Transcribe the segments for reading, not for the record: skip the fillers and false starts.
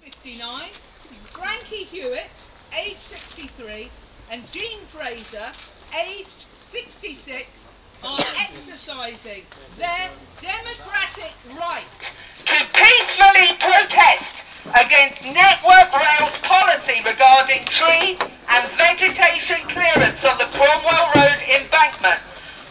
59, Frankie Hewitt, aged 63, and Jean Fraser, aged 66, are exercising their democratic right to peacefully protest against Network Rail's policy regarding tree and vegetation clearance on the Cromwell Road embankment.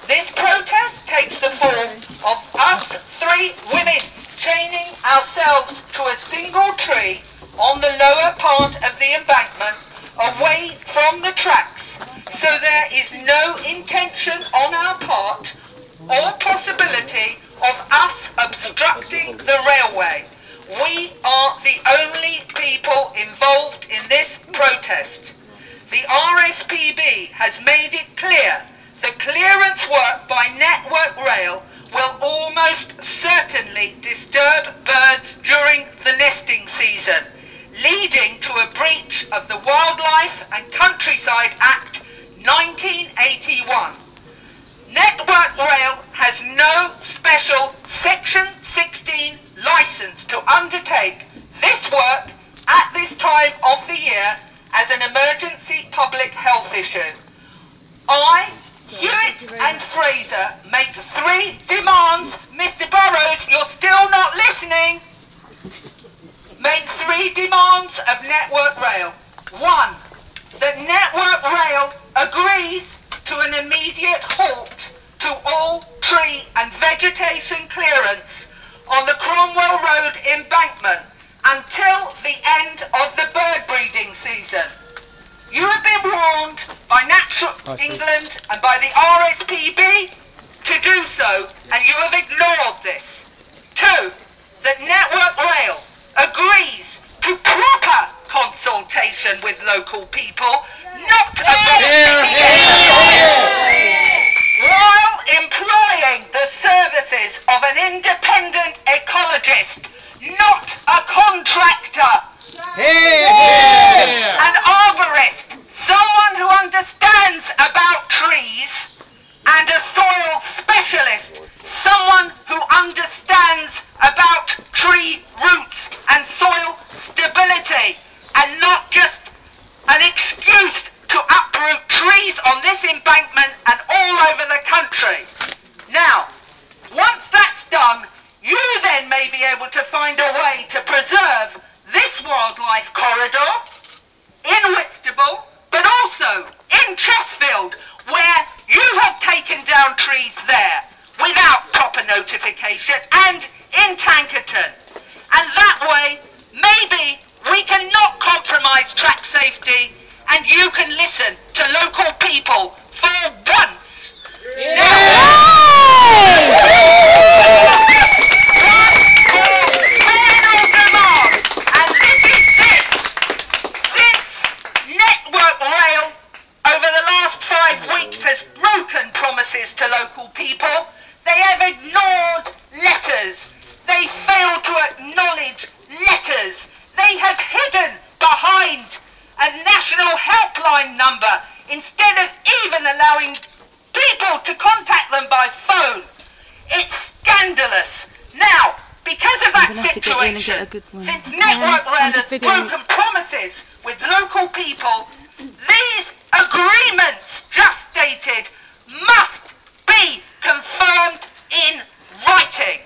This protest takes the form of us three women chaining ourselves to a single tree on the lower part of the embankment away from the tracks, so there is no intention on our part or possibility of us obstructing the railway. We are the only people involved in this protest. The RSPB has made it clear the clearance work by Network Rail will almost certainly disturb birds during the nesting season, leading to a breach of the Wildlife and Countryside Act 1981. Network Rail has no special Section 16 licence to undertake this work at this time of the year as an emergency public health issue. I, Hewitt and Fraser, make three demands. Mr. Burrows, you're still not listening. Make three demands of Network Rail. One, that Network Rail agrees to an immediate halt to all tree and vegetation clearance on the Cromwell Road embankment until the end of the bird breeding season. You have been warned by Natural England and by the RSPB to do so, and you have ignored this. Two, that Network Rail agrees to proper consultation with local people, not a while employing the services of an independent ecologist, not a contractor. An arborist, someone who understands about trees, and a soil specialist, someone who understands about tree roots and soil stability, and not just an excuse to uproot trees on this embankment and all over the country. Now, once that's done, you then may be able to find a way to preserve this wildlife corridor in Whitstable, but also in Chesfield, where you have taken down trees there without proper notification, and in Tankerton. And that way, maybe we can not compromise track safety, and you can listen to local people for once. Has broken promises to local people. They have ignored letters. They failed to acknowledge letters. They have hidden behind a national helpline number instead of even allowing people to contact them by phone. It's scandalous. Now, because of that situation, since Network Rail has broken promises with local people, these agreements just stated must be confirmed in writing.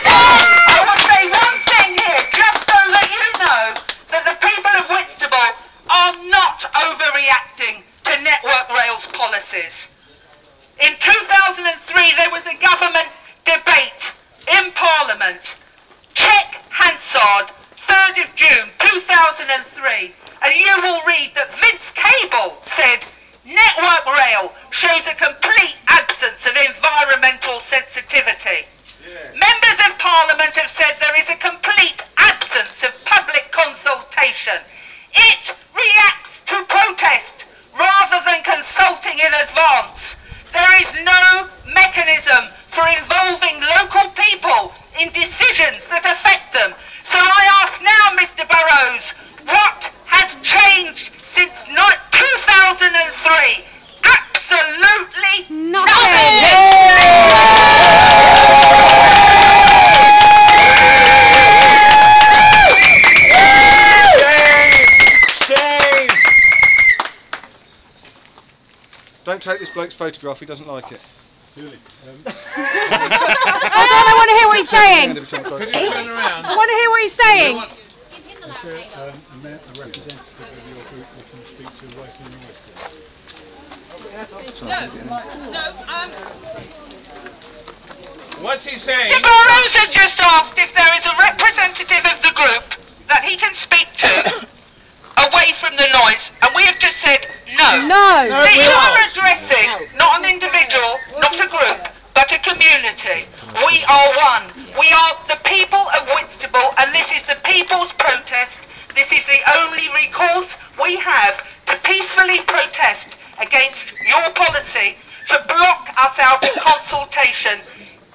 I will say one thing here, just so that you know that the people of Whitstable are not overreacting to Network Rail's policies. In 2003 there was a government debate in Parliament. Check Hansard, 3rd of June 2003, and you will read that Vince Cable said Network Rail shows a complete absence of environmental sensitivity. Members of Parliament have said there is a complete absence of public consultation. It reacts to protest rather than consulting in advance. There is no mechanism for involving local people in decisions that affect them. So I ask now, Mr. Burrows, what has changed since 2003? Absolutely Don't take this bloke's photograph, he doesn't like it. Really? I want to hear what he's saying. Could you turn around? I want to hear what he's saying. Is there a representative of your group that can speak to Racing and What's he saying? John Burrows has just asked if there is a representative of the group that he can speak to away from the noise, and we have just said no. No. That you are addressing not an individual, not a group, but a community. We are one. We are the people of Whitstable, and this is the people's protest. This is the only recourse we have to peacefully protest against your policy to block us out of consultation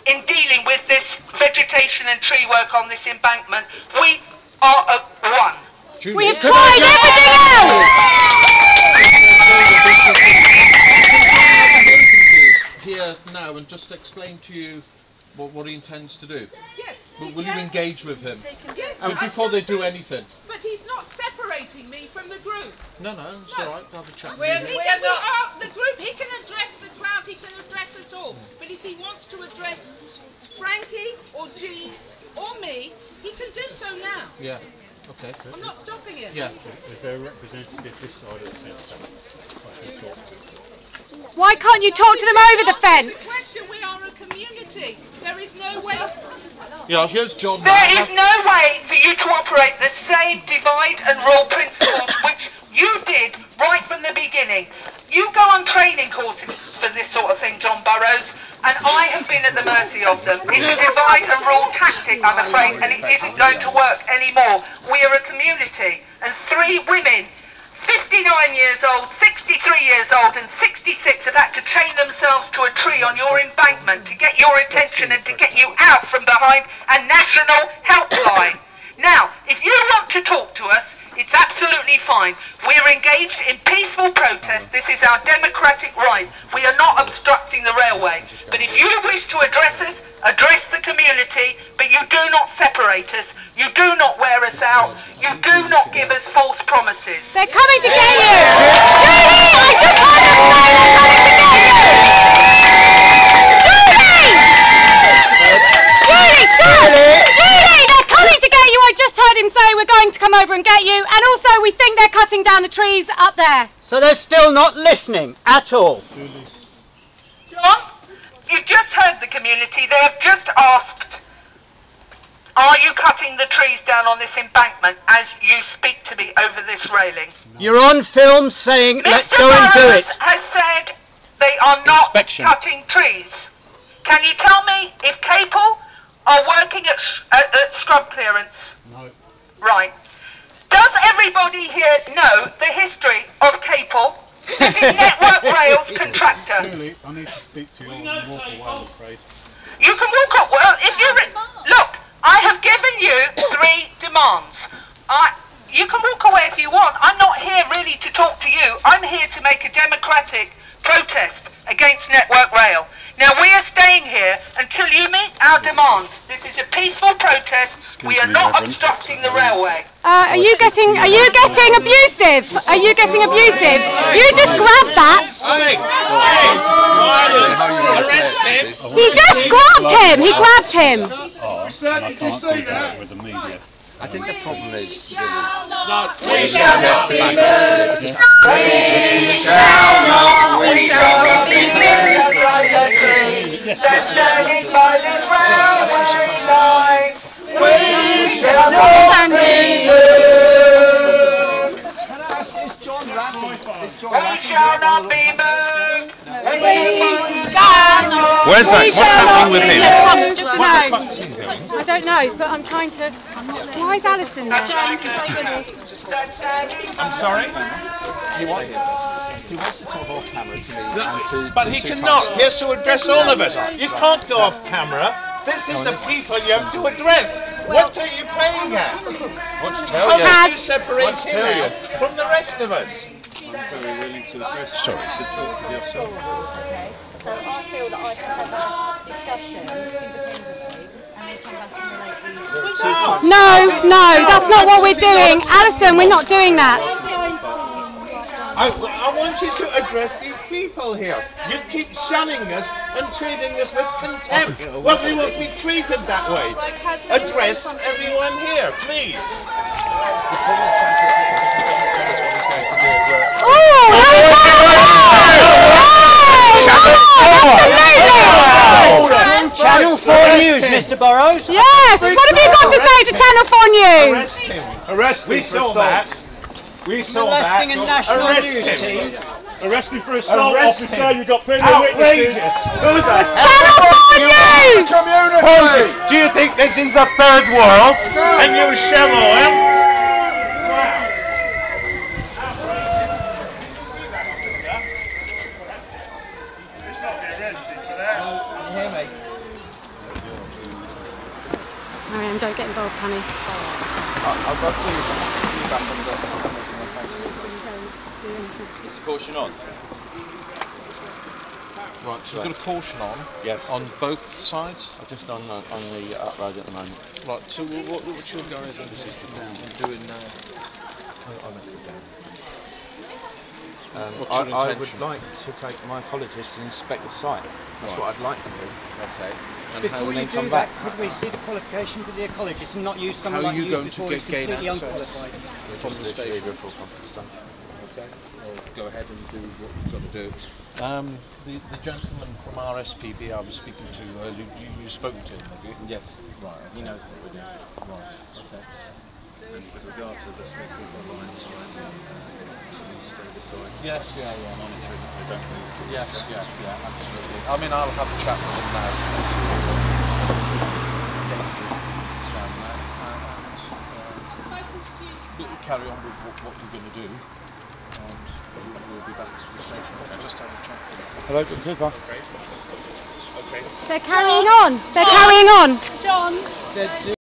in dealing with this vegetation and tree work on this embankment. We are one. We have tried everything else! Here now and just explain to you what he intends to do. Yes. Will you engage with him? Yes, Before they do anything? But he's not separating me from the group. No, it's alright, have a chat. The group, he can address the crowd, he can address us all. But if he wants to address Frankie or Jean or me, he can do so now. Yeah, okay. I'm not stopping him. Yeah. Is there a representative this side of the fence? Why can't you talk to them over the fence? The question, we are a community. There is no way. Yeah, here's John. There is no way for you to operate the same divide and rule principles which you did right from the beginning. You go on training courses for this sort of thing, John Burrows, and I have been at the mercy of them. It's a divide and rule tactic, I'm afraid, and it isn't going to work anymore. We are a community, and 3 women, 59 years old, 63 years old and 66 have had to chain themselves to a tree on your embankment to get your attention and to get you out from behind a national helpline. Now, if you want to talk to us, it's absolutely fine. We're engaged in peaceful protest. This is our democratic right. We are not obstructing the railway. But if you wish to address us, address the community, but you do not separate us. You do not wear us out. You do not give us false promises. They're coming to get you! Judy! I just heard them say they're coming to get you! Judy! Judy, stop! Judy! They're coming to get you! I just heard him say we're going to come over and get you, and also we think they're cutting down the trees up there. So they're still not listening at all? John, you've just heard the community. They have just asked, are you cutting the trees down on this embankment as you speak to me over this railing? You're on film saying, let's Mr. go and do Burrows it. has said they are not cutting trees. Can you tell me if Capel are working at scrub clearance? No. Right. Does everybody here know the history of Capel? This is Network Rail's contractor. Julie, I need to speak to you and walk away, I'm afraid. You can walk up. Well, if you look, I have given you 3 demands. You can walk away if you want. I'm not here really to talk to you. I'm here to make a democratic protest against Network Rail. Now we are staying here until you meet our demands. This is a peaceful protest. We are not obstructing the railway. Are you getting abusive? Are you getting abusive? You just grabbed that. Arrest him. He just grabbed him. He grabbed him. I can't do that with the media. I think the problem is, Julie, We shall not be moved. We shall not be moved by the tree that's standing by this railway line. We shall not be moved. We shall not be moved. Where's that? What's happening with him? I don't know, but I'm trying to. Why is Alison there? I'm sorry? he wants to talk off camera to me and to... But he cannot. He has to address all of us. You can't go off camera. This is the people you have to address. What are you playing at? How can you separate him out from the rest of us? I'm very willing to address to talk to yourself. Okay, so I feel that I can have a discussion independently and then come back and relate the... No, that's not what we're doing. Alison, we're not doing that. I want you to address these people here. You keep shunning us and treating us with contempt. Well, we won't be treated that way. Address everyone here, please. Channel 4 News, Mr. Burrows. Yes, what have you got to say to Channel 4 News? Arrest him. Arrest him. We saw that. We saw that. Molesting a national Arrest news him. team. Arrest him for assault, Arrest officer. him. You've got plenty of witnesses. Outrageous. Channel 4 News! Community. Do you think this is the third world? And you shell oil? Wow. Marianne, don't get involved, honey. I'll go through you back on the Is the caution on? Right, so we've got a caution on. Yes. On both sides. I'm just on the up road at the moment. Right. So what's your going to do? Doing. I'll let it down. What's your I intention? would like to take my apologist and inspect the site. That's what I'd like to do. Okay. And Before you do that, could we see the qualifications of the ecologist and not use someone like you before he's completely unqualified? From the station. Okay. Well, go ahead and do what you've got to do. The gentleman from our SPB I was speaking to earlier, you spoke to him, have you? Yes. Right. He knows what we're doing. Right. Okay. And with regard to the 3 people line side, stay beside. Yes. Yeah. Monitoring that they don't move. Yes. Yeah. Absolutely. I mean, I'll have a chat with him now. Carry on with what we're going to do, and we'll be back to the station. Just have a chat with him. Hello, Cooper. Okay. They're carrying on. They're carrying on. John.